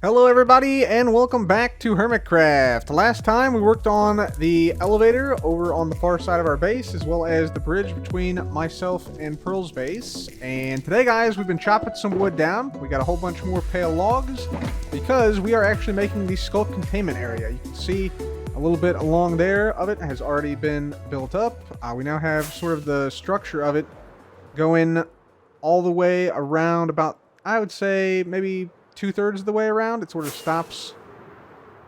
Hello everybody and welcome back to Hermitcraft. Last time we worked on the elevator over on the far side of our base as well as the bridge between myself and Pearl's base. And today guys we've been chopping some wood down. We got a whole bunch more pale logs because we are actually making the Sculk Containment area. You can see a little bit along there of it has already been built up. We now have sort of the structure of it going all the way around about, I would say, maybe 2/3 of the way around. It sort of stops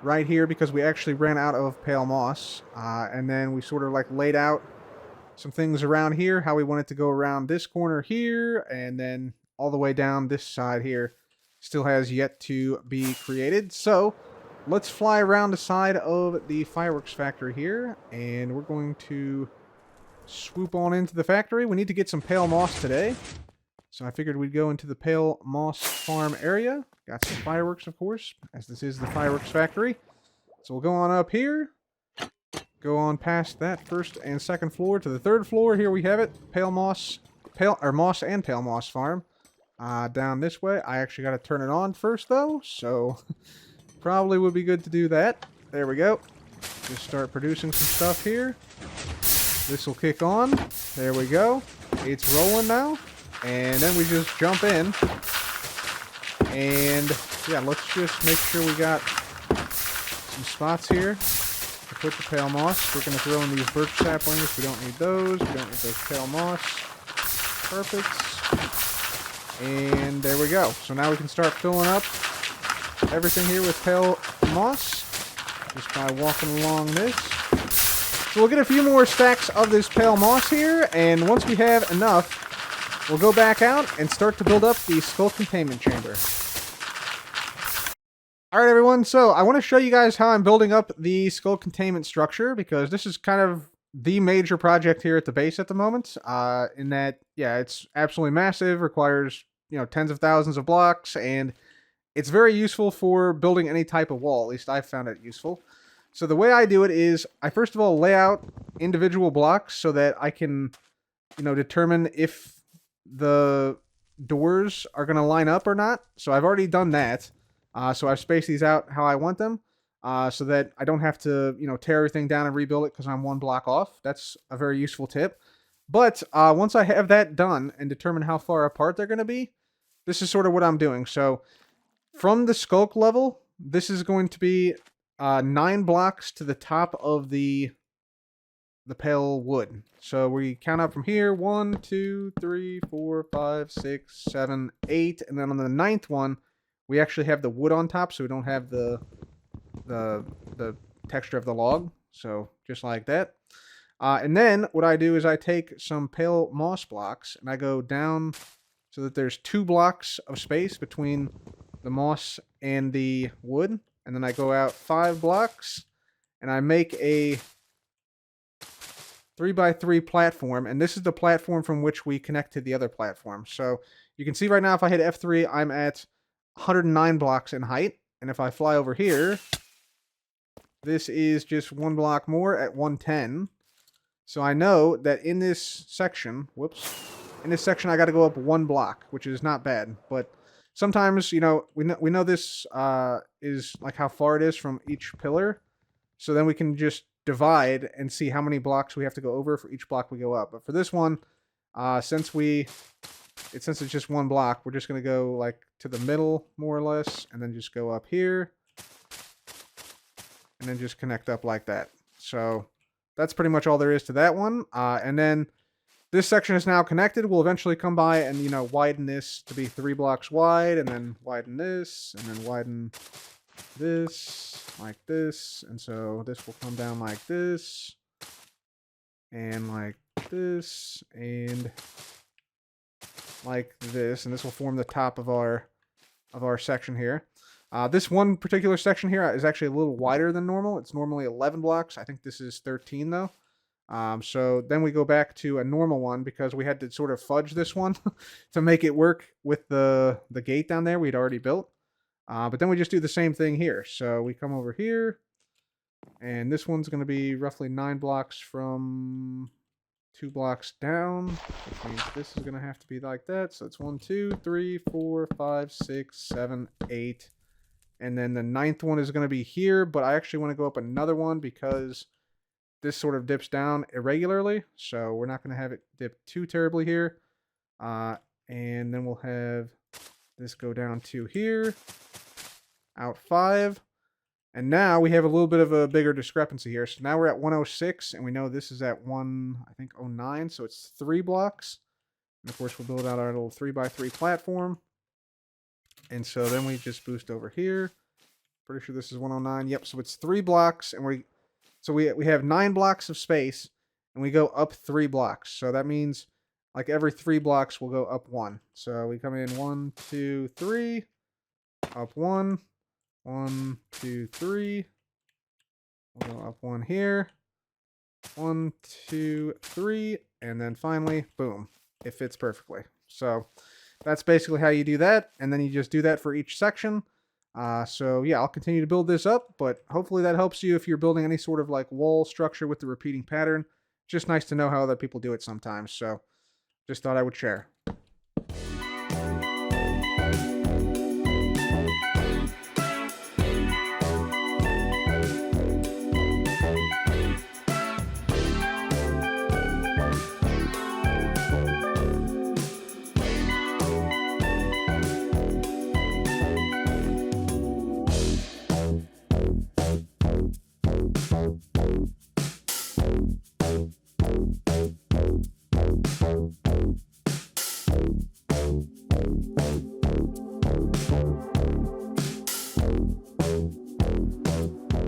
right here because we actually ran out of pale moss. And then we sort of like laid out some things around here, how we want it to go around this corner here, and then all the way down this side here. Still has yet to be created. So let's fly around the side of the fireworks factory here, and we're going to swoop on into the factory. We need to get some pale moss today. So I figured we'd go into the pale moss farm area. Got some fireworks, of course, as this is the fireworks factory. So we'll go on up here. Go on past that first and second floor to the third floor. Here we have it. Pale moss, moss and pale moss farm. Down this way. I actually got to turn it on first, though. So probably would be good to do that. There we go. Just start producing some stuff here. This will kick on. There we go. It's rolling now. And then we just jump in. And yeah, let's just make sure we got some spots here to put the pale moss. We're going to throw in these birch saplings. We don't need those. We don't need those pale moss. Perfect. And there we go. So now we can start filling up everything here with pale moss just by walking along this. So we'll get a few more stacks of this pale moss here, and once we have enough, we'll go back out and start to build up the Sculk Containment Chamber. Alright everyone, so I want to show you guys how I'm building up the Sculk Containment Structure, because this is kind of the major project here at the base at the moment. In that, yeah, it's absolutely massive, requires, tens of thousands of blocks, and it's very useful for building any type of wall. At least I've found it useful. So the way I do it is, I first of all lay out individual blocks so that I can, determine if the doors are going to line up or not. So I've already done that. So I've spaced these out how I want them, so that I don't have to, tear everything down and rebuild it because I'm one block off. That's a very useful tip. But once I have that done and determine how far apart they're going to be, this is sort of what I'm doing. So from the Sculk level, this is going to be 9 blocks to the top of the pale wood. So we count up from here: 1, 2, 3, 4, 5, 6, 7, 8, and then on the 9th one, we actually have the wood on top, so we don't have the texture of the log. So just like that. And then what I do is I take some pale moss blocks and I go down so that there's 2 blocks of space between the moss and the wood. And then I go out 5 blocks and I make a 3x3 platform, and this is the platform from which we connect to the other platform. So you can see right now if I hit F3, I'm at 109 blocks in height, and if I fly over here, this is just 1 block more at 110. So I know that in this section, I got to go up 1 block, which is not bad, but sometimes, we know this is like how far it is from each pillar, so then we can just divide and see how many blocks we have to go over for each block we go up. But for this one, since it's just 1 block, we're just going to go like to the middle more or less, and then just go up here, and then just connect up like that. So that's pretty much all there is to that one. And then this section is now connected. We'll eventually come by and, widen this to be 3 blocks wide, and then widen this, and then widen this like this. And so this will come down like this, and like this, and like this. And this will form the top of our section here. This one particular section here is actually a little wider than normal. It's normally 11 blocks. I think this is 13 though. So then we go back to a normal one because we had to sort of fudge this one to make it work with the gate down there we'd already built. But then we just do the same thing here. So we come over here, and this one's going to be roughly 9 blocks from 2 blocks down, which means this is going to have to be like that. So it's 1, 2, 3, 4, 5, 6, 7, 8, And then the 9th one is going to be here, but I actually want to go up another one because this sort of dips down irregularly. So we're not going to have it dip too terribly here. And then we'll have this go down to here, out 5. And now we have a little bit of a bigger discrepancy here. So now we're at 106, and we know this is at 109, so it's 3 blocks. And of course, we'll build out our little 3x3 platform. And so then we just boost over here. Pretty sure this is 109. Yep, so it's 3 blocks, and we have 9 blocks of space, and we go up 3 blocks. So that means like every 3 blocks we'll go up 1. So we come in 1, 2, 3, up 1. 1, 2, 3. We'll go up 1 here. 1, 2, 3. And then finally, boom. It fits perfectly. So that's basically how you do that. And then you just do that for each section. So yeah, I'll continue to build this up, but hopefully that helps you if you're building any sort of like wall structure with the repeating pattern. Just nice to know how other people do it sometimes. So just thought I would share.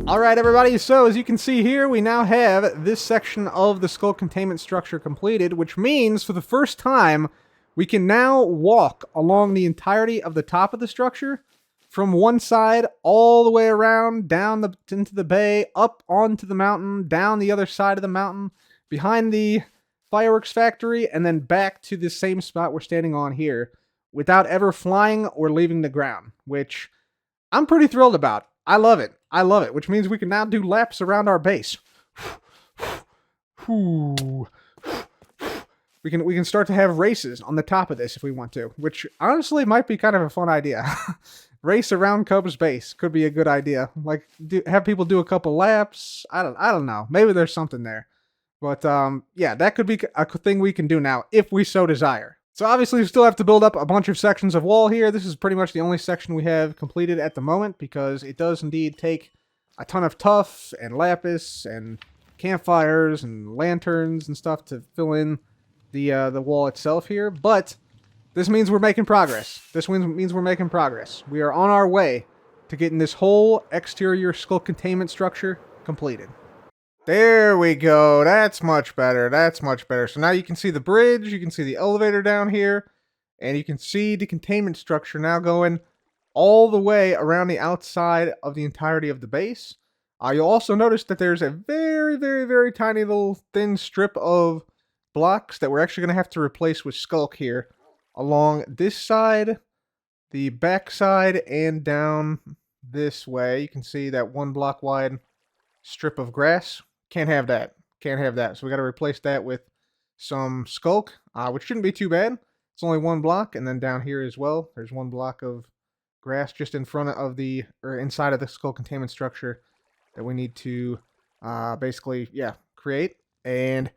Alright everybody, so as you can see here, we now have this section of the Sculk Containment Structure completed, which means for the first time, we can now walk along the entirety of the top of the structure, from one side all the way around, down into the bay, up onto the mountain, down the other side of the mountain, behind the fireworks factory, and then back to the same spot we're standing on here, without ever flying or leaving the ground, which I'm pretty thrilled about. I love it. I love it, which means we can now do laps around our base. We can start to have races on the top of this if we want to, which honestly might be kind of a fun idea. Race around Cub's base could be a good idea. Like have people do a couple laps. I don't know. Maybe there's something there. But yeah, that could be a thing we can do now if we so desire. So obviously we still have to build up a bunch of sections of wall here. This is pretty much the only section we have completed at the moment because it does indeed take a ton of tuff and lapis and campfires and lanterns and stuff to fill in the wall itself here. But this means we're making progress. This means we're making progress. We are on our way to getting this whole exterior Sculk containment structure completed. There we go. That's much better. That's much better. So now you can see the bridge, you can see the elevator down here, and you can see the containment structure now going all the way around the outside of the entirety of the base. You'll also notice that there's a very, very, very tiny little thin strip of blocks that we're actually going to have to replace with Sculk here along this side, the back side, and down this way. You can see that 1 block wide strip of grass. Can't have that. Can't have that. So we got to replace that with some Sculk, which shouldn't be too bad. It's only 1 block, and then down here as well, there's 1 block of grass just in front of or inside of the Sculk containment structure that we need to basically, create. And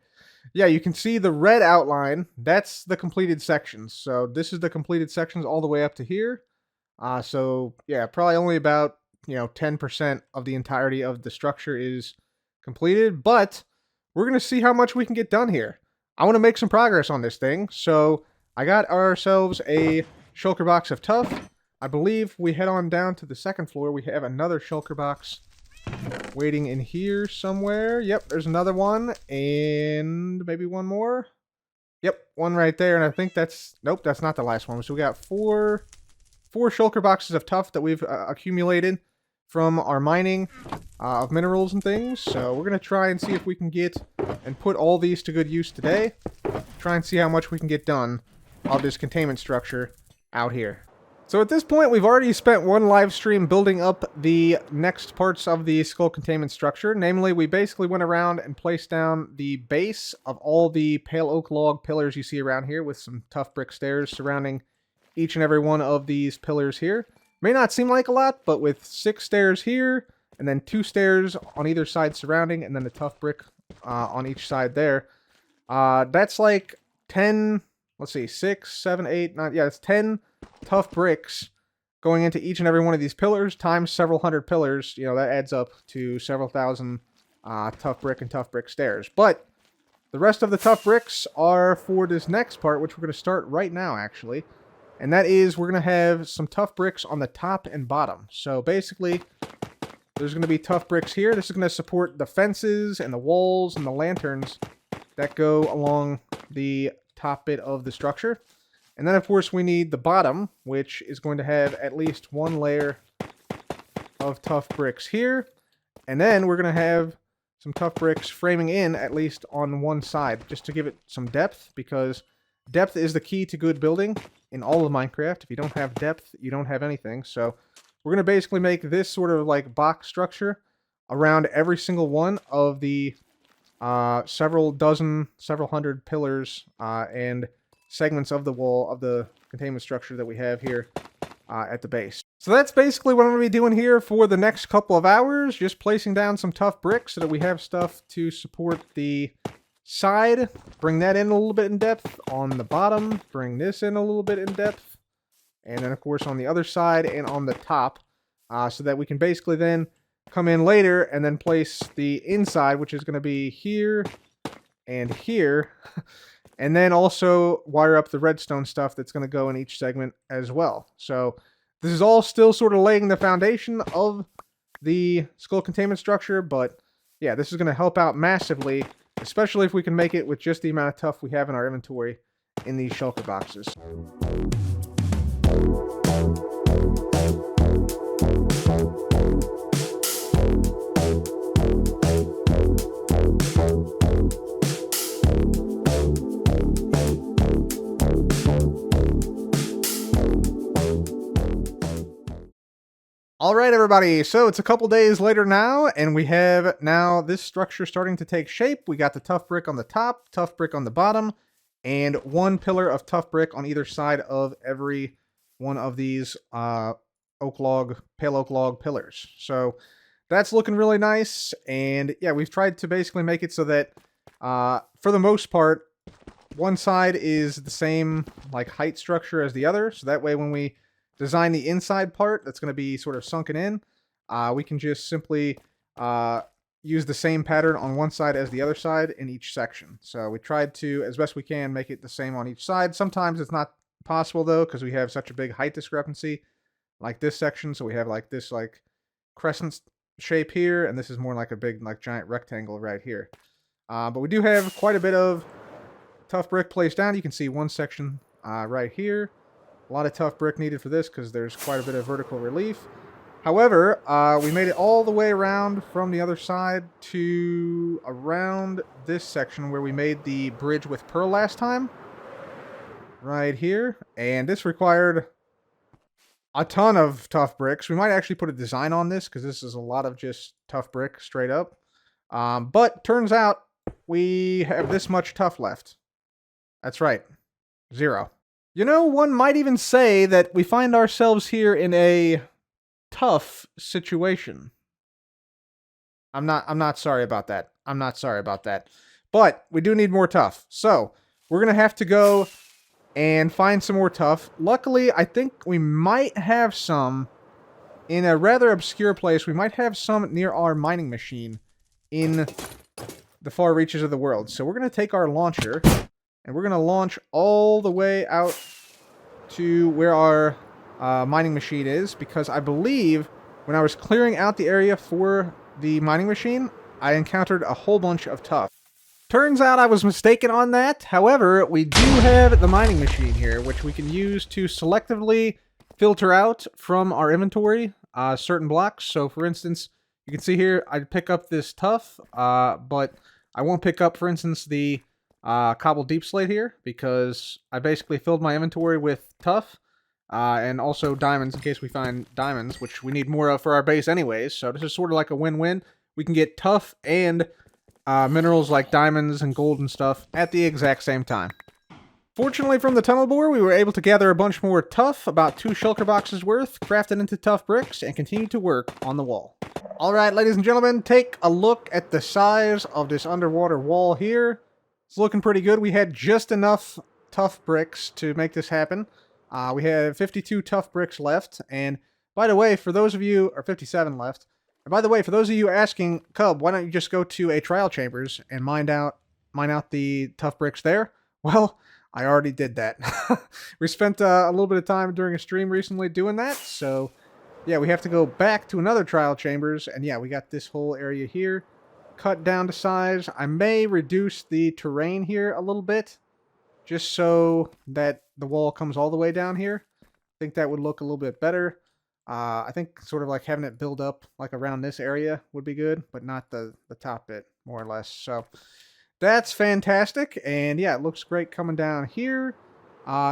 yeah, you can see the red outline. That's the completed sections. So this is the completed sections all the way up to here. So yeah, probably only about 10% of the entirety of the structure is completed, but we're going to see how much we can get done here. I want to make some progress on this thing, so I got ourselves a shulker box of Tuff. I believe we head on down to the 2nd floor. We have another shulker box waiting in here somewhere. Yep, there's another one, and maybe 1 more. Yep, 1 right there, and I think that's... Nope, that's not the last one. So we got 4 shulker boxes of Tuff that we've accumulated from our mining of minerals and things. So we're going to try and see if we can get and put all these to good use today. Try and see how much we can get done of this containment structure out here. So at this point, we've already spent 1 live stream building up the next parts of the Sculk containment structure. Namely, we basically went around and placed down the base of all the pale oak log pillars you see around here with some tough brick stairs surrounding each and every one of these pillars here. May not seem like a lot, but with 6 stairs here, and then 2 stairs on either side surrounding, and then the tough brick on each side there, that's like 10, let's see, 6, 7, 8, 9, yeah, it's 10 tough bricks going into each and every one of these pillars, times several hundred pillars. You know, that adds up to several thousand tough brick and tough brick stairs. But the rest of the tough bricks are for this next part, which we're going to start right now, actually. And that is, we're going to have some tough bricks on the top and bottom. So basically, there's going to be tough bricks here. This is going to support the fences and the walls and the lanterns that go along the top bit of the structure. And then, of course, we need the bottom, which is going to have at least one layer of tough bricks here. And then we're going to have some tough bricks framing in at least on one side, just to give it some depth, because depth is the key to good building in all of Minecraft. If you don't have depth, you don't have anything. So we're going to basically make this sort of like box structure around every single one of the several dozen, several hundred pillars and segments of the wall of the containment structure that we have here at the base. So that's basically what I'm going to be doing here for the next couple of hours, just placing down some tough bricks so that we have stuff to support the side, bring that in a little bit in depth on the bottom, bring this in a little bit in depth, and then of course on the other side and on the top, so that we can basically then come in later and then place the inside, which is going to be here and here, and then also wire up the redstone stuff that's going to go in each segment as well. So this is all still sort of laying the foundation of the Sculk Containment Structure, but yeah, this is going to help out massively, especially if we can make it with just the amount of tuff we have in our inventory in these shulker boxes. Alright everybody, so it's a couple days later now, and we have now this structure starting to take shape. We got the tough brick on the top, tough brick on the bottom, and one pillar of tough brick on either side of every one of these pale oak log pillars. So that's looking really nice, and yeah, we've tried to basically make it so that for the most part, one side is the same like height structure as the other, so that way when we design the inside part that's going to be sort of sunken in, we can just simply use the same pattern on one side as the other side in each section. So we tried to, as best we can, make it the same on each side. Sometimes it's not possible though, because we have such a big height discrepancy like this section. So we have like this like crescent shape here, and this is more like a big like giant rectangle right here. But we do have quite a bit of tough brick placed down. You can see one section right here. A lot of tough brick needed for this because there's quite a bit of vertical relief. However, we made it all the way around from the other side to around this section where we made the bridge with pearl last time. Right here. And this required a ton of tough bricks. We might actually put a design on this because this is a lot of just tough brick straight up. But turns out we have this much tough left. That's right. 0. You know, one might even say that we find ourselves here in a tough situation. I'm not sorry about that. I'm not sorry about that. But we do need more tough. So, we're going to have to go and find some more tough. Luckily, I think we might have some in a rather obscure place. We might have some near our mining machine in the far reaches of the world. So, we're going to take our launcher and we're going to launch all the way out to where our mining machine is, because I believe when I was clearing out the area for the mining machine, I encountered a whole bunch of tuff. Turns out I was mistaken on that. However, we do have the mining machine here, which we can use to selectively filter out from our inventory certain blocks. So, for instance, you can see here, I pick up this tuff, but I won't pick up, for instance, the cobble deep slate here, because I basically filled my inventory with tuff and also diamonds in case we find diamonds, which we need more of for our base anyways. So this is sort of like a win-win. We can get tuff and minerals like diamonds and gold and stuff at the exact same time. Fortunately from the tunnel bore, we were able to gather a bunch more tuff, about 2 shulker boxes worth, craft it into tough bricks, and continue to work on the wall. Alright, ladies and gentlemen, take a look at the size of this underwater wall here. It's looking pretty good. We had just enough tough bricks to make this happen. We have 52 tough bricks left, and by the way, for those of you, or 57 left, and by the way, for those of you asking, Cub, why don't you just go to a trial chambers and mine out the tough bricks there? Well, I already did that. We spent a little bit of time during a stream recently doing that, so yeah, we have to go back to another trial chambers, and yeah, we got this whole area here cut down to size. I may reduce the terrain here a little bit, just so that the wall comes all the way down here. I think that would look a little bit better. I think sort of like having it build up like around this area would be good, but not the top bit, more or less. So that's fantastic, and yeah, it looks great coming down here.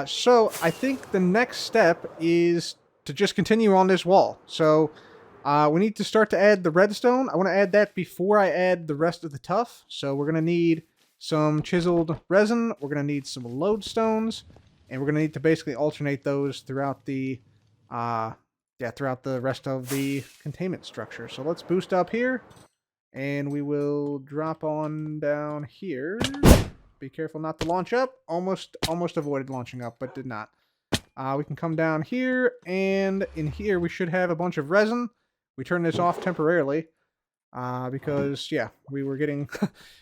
So I think the next step is to just continue on this wall. So we need to start to add the redstone. I want to add that before I add the rest of the tuff. So we're going to need some chiseled resin. We're going to need some lodestones, and we're going to need to basically alternate those throughout the throughout the rest of the containment structure. So let's boost up here. And we will drop on down here. Be careful not to launch up. Almost avoided launching up, but did not. We can come down here, and in here we should have a bunch of resin. We turn this off temporarily because, yeah, we were getting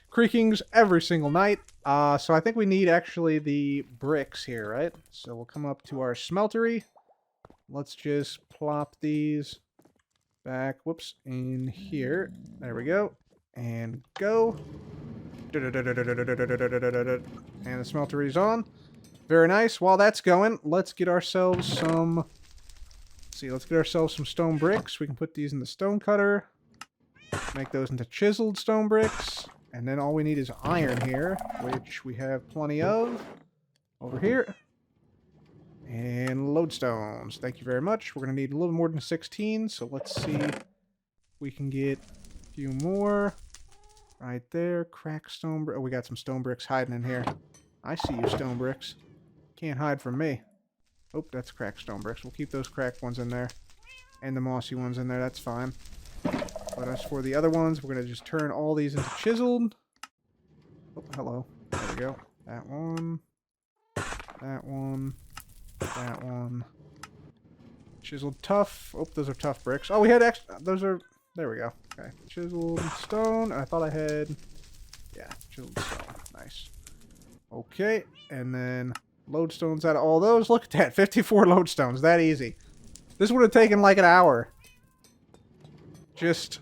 creakings every single night. So I think we need actually the bricks here, right? So we'll come up to our smeltery. Let's just plop these back, whoops, in here. There we go. And go. And the smeltery's on. Very nice. While that's going, let's get ourselves some... let's get ourselves some stone bricks. We can put these in the stone cutter. Make those into chiseled stone bricks. And then all we need is iron here, which we have plenty of. Over here. And lodestones. Thank you very much. We're going to need a little more than 16, so let's see if we can get a few more. Right there. Crack stone brick. Oh, we got some stone bricks hiding in here. I see you, stone bricks. Can't hide from me. Oh, that's cracked stone bricks. We'll keep those cracked ones in there. And the mossy ones in there. That's fine. But as for the other ones, we're going to just turn all these into chiseled. Oh, hello. There we go. That one. That one. That one. Chiseled tough. Oh, those are tough bricks. Oh, we had extra. Those are... There we go. Okay. Chiseled stone. I thought I had... Yeah, chiseled stone. Nice. Okay. And then lodestones out of all those. Look at that. 54 lodestones. That easy. This would have taken like an hour. Just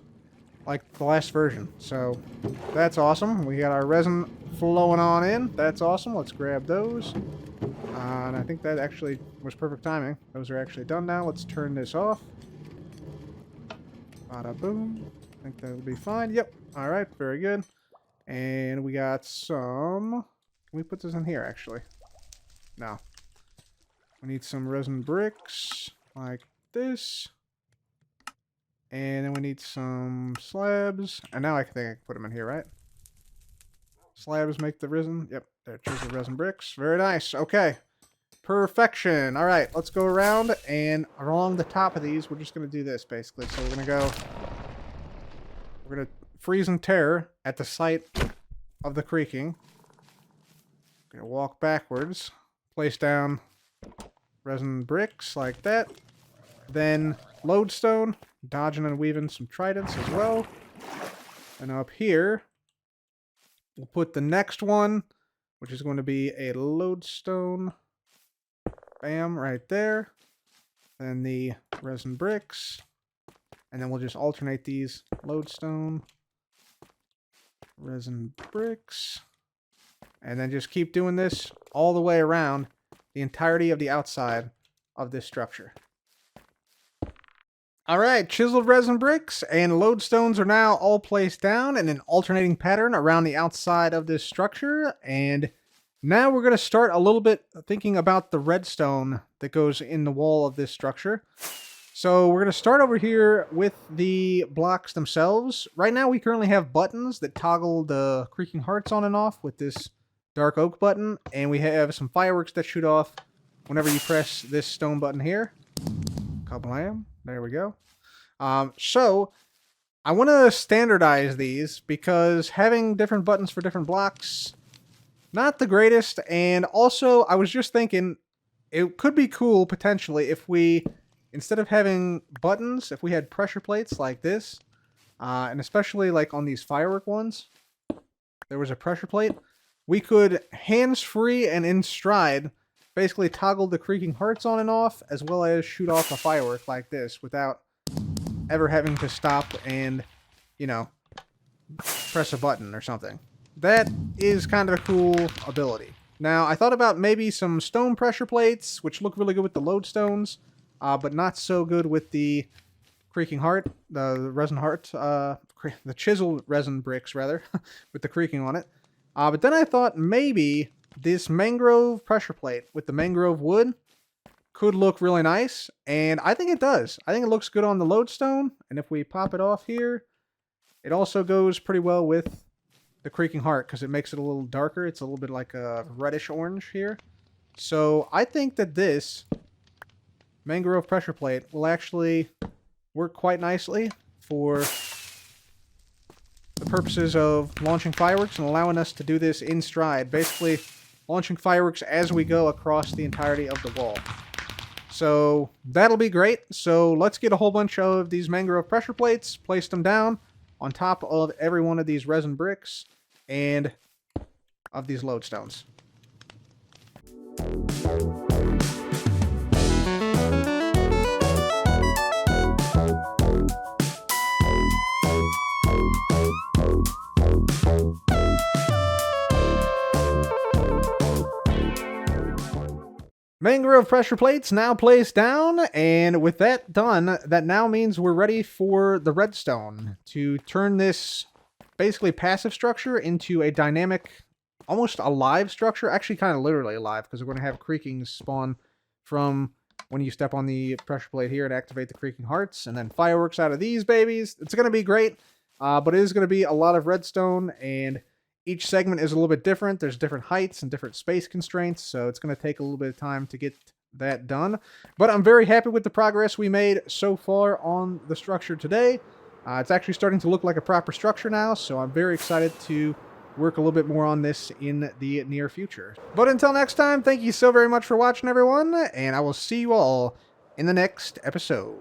like the last version. So, that's awesome. We got our resin flowing on in. That's awesome. Let's grab those. And I think that actually was perfect timing. Those are actually done now. Let's turn this off. Bada boom. I think that'll be fine. Yep. Alright, very good. And we got some... Can we put this in here, actually? No. We need some resin bricks, like this. And then we need some slabs. And now I think I can put them in here, right? Slabs make the resin. Yep, there, chiseled resin bricks. Very nice. Okay. Perfection. All right, let's go around, and along the top of these, we're just going to do this, basically. So we're going to freeze and tear at the site of the creaking. We're going to walk backwards, place down resin bricks like that. Then lodestone, dodging and weaving some tridents as well. And up here, we'll put the next one, which is going to be a lodestone. Bam, right there. Then the resin bricks. And then we'll just alternate these. Lodestone. Resin bricks. And then just keep doing this all the way around the entirety of the outside of this structure. Alright, chiseled resin bricks and lodestones are now all placed down in an alternating pattern around the outside of this structure. And now we're going to start a little bit thinking about the redstone that goes in the wall of this structure. So we're going to start over here with the blocks themselves. Right now we currently have buttons that toggle the creaking hearts on and off with this dark oak button, and we have some fireworks that shoot off whenever you press this stone button here. Kablam. There we go. So I want to standardize these because having different buttons for different blocks, not the greatest. And also, I was just thinking it could be cool potentially if we, instead of having buttons, if we had pressure plates like this, and especially like on these firework ones, there was a pressure plate. We could hands-free and in stride basically toggle the creaking hearts on and off, as well as shoot off a firework like this without ever having to stop and, you know, press a button or something. That is kind of a cool ability. Now, I thought about maybe some stone pressure plates, which look really good with the lodestones, but not so good with the creaking heart, the resin heart, the chiseled resin bricks, rather, with the creaking on it. But then I thought maybe this mangrove pressure plate with the mangrove wood could look really nice, and I think it does. I think it looks good on the lodestone, and if we pop it off here, it also goes pretty well with the creaking heart because it makes it a little darker. It's a little bit like a reddish orange here. So I think that this mangrove pressure plate will actually work quite nicely for the purposes of launching fireworks and allowing us to do this in stride, basically launching fireworks as we go across the entirety of the wall. So that'll be great. So let's get a whole bunch of these mangrove pressure plates, place them down on top of every one of these resin bricks and of these lodestones. Mangrove pressure plates now placed down, and with that done, that now means we're ready for the redstone to turn this basically passive structure into a dynamic, almost alive structure. Actually, kind of literally alive, because we're going to have creakings spawn from when you step on the pressure plate here and activate the creaking hearts, and then fireworks out of these babies. It's going to be great, but it is going to be a lot of redstone, and each segment is a little bit different. There's different heights and different space constraints, so it's going to take a little bit of time to get that done. But I'm very happy with the progress we made so far on the structure today. It's actually starting to look like a proper structure now, so I'm very excited to work a little bit more on this in the near future. But until next time, thank you so very much for watching, everyone, and I will see you all in the next episode.